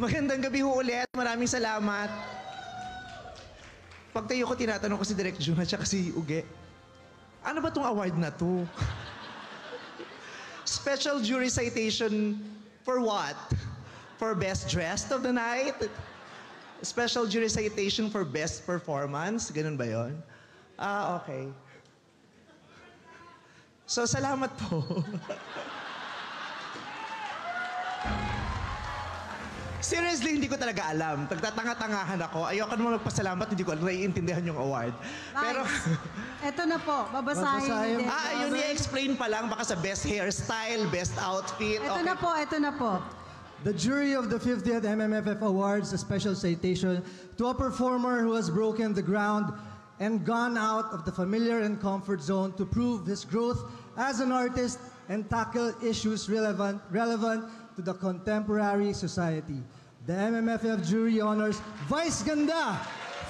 Magandang gabi ho ulit. Maraming salamat. Pagtayo ko, tinatanong ko si Direk Jun at saka si Uge, ano ba tong award na to? Special jury citation for what? For best dressed of the night? Special jury citation for best performance? Ganun ba yon? Ah, okay. So, salamat po. Seriously, hindi ko talaga alam. Tagtatanga-tangahan ako. Ayoko naman magpasalamat, hindi ko alam, naiintindihan yung award. Pero, Eto na po, babasahin ni ayun, i-explain pa lang, baka sa best hairstyle, best outfit. Ito na po. The jury of the 50th MMFF Awards a special citation to a performer who has broken the ground and gone out of the familiar and comfort zone to prove his growth as an artist and tackle issues relevant to the contemporary society. The MMFF jury honors Vice Ganda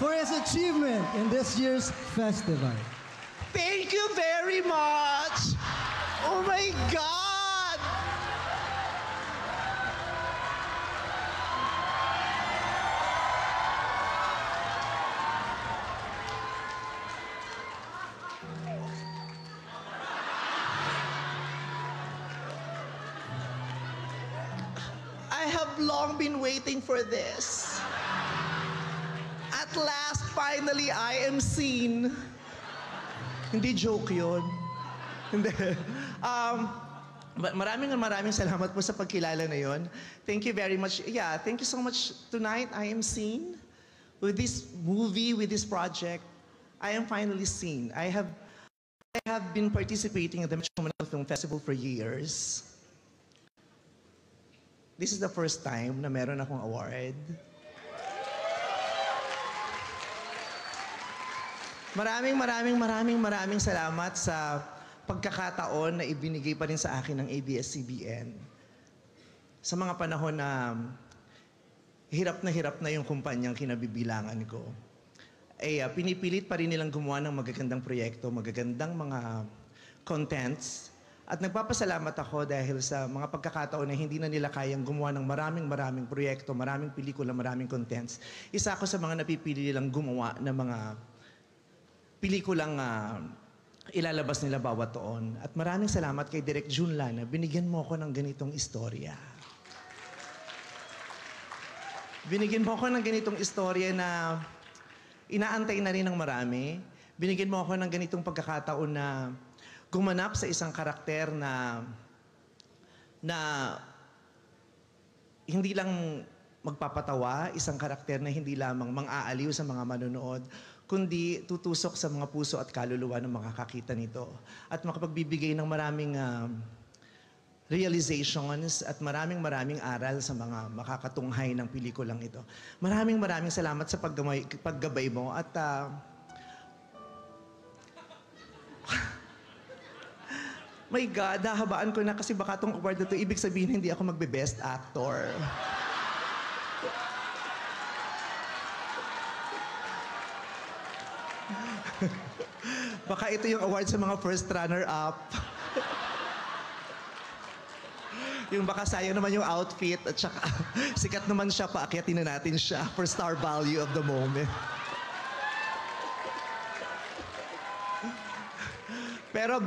for his achievement in this year's festival. Thank you very much! Oh my God! I have long been waiting for this. At last, finally, I am seen. Hindi joke yun. Hindi. Maraming salamat po sa pagkilala na yun. Thank you very much. Yeah, thank you so much. Tonight, I am seen. With this movie, with this project, I am finally seen. I have been participating at the Metro Manila Film Festival for years. This is the first time na meron akong award. Maraming salamat sa pagkakataon na ibinigay pa rin sa akin ng ABS-CBN. Sa mga panahon na hirap na yung kumpanyang kinabibilangan ko, pinipilit pa rin nilang gumawa ng magagandang proyekto, magagandang mga contents. At nagpapasalamat ako dahil sa mga pagkakataon na hindi na nila kayang gumawa ng maraming proyekto, maraming pelikula, maraming contents. Isa ako sa mga napipili nilang gumawa ng mga pelikulang ilalabas nila bawat taon. At maraming salamat kay Direk Jun Lana, binigyan mo ako ng ganitong istorya. Binigyan mo ako ng ganitong istorya na inaantay na rin ng marami. Binigyan mo ako ng ganitong pagkakataon na gumanap sa isang karakter na hindi lang magpapatawa, isang karakter na hindi lamang mang-aaliw sa mga manonood, kundi tutusok sa mga puso at kaluluwa ng makakakita nito. At makapagbibigay ng maraming realizations at maraming aral sa mga makakatunghay ng pelikulang ito. Maraming salamat sa paggabay mo at my God, dahabaan ko na kasi baka itong award na ito, ibig sabihin hindi ako magbe-best actor. Baka ito yung award sa mga first runner-up. Yung baka sayang naman yung outfit at saka sikat naman siya, paakyatin na natin siya for star value of the moment. Pero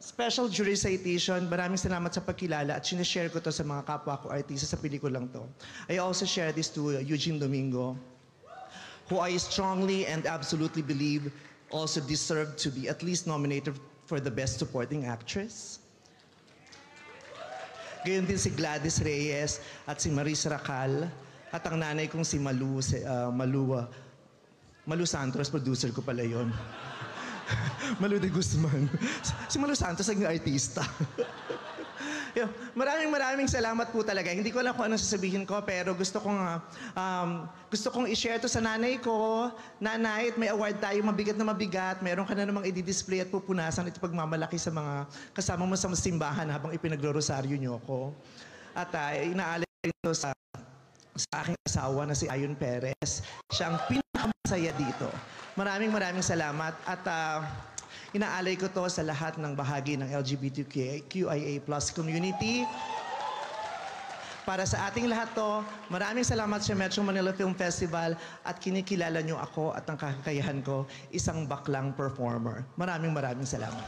special jury citation, maraming salamat sa pagkilala at sinishare ko to sa mga kapwa ko artista sa pelikulang to. I also share this to Eugene Domingo, who I strongly and absolutely believe also deserved to be at least nominated for the Best Supporting Actress. Gayon din si Gladys Reyes at si Maris Racal at ang nanay kong si Malu Santos, producer ko pala yun. Malu de Guzman. Si Malu Santos ang artista. Maraming salamat po talaga. Hindi ko alam kung ano sasabihin ko, pero gusto kong i-share to sa nanay ko. Nanay, may award tayo, mabigat na mabigat. Meron ka na namang i-display at pupunasan ito pagmamalaki sa mga kasama mo sa simbahan habang ipinagro-rosaryo niyo ko. At inaalay ito sa aking asawa na si Ayon Perez. Siya ang pinakamasaya dito. Maraming salamat at inaalay ko to sa lahat ng bahagi ng LGBTQIA+ community. para sa ating lahat to. Maraming salamat sa Metro Manila Film Festival at kinikilala niyo ako at ang kakayahan ko, isang baklang performer. Maraming salamat.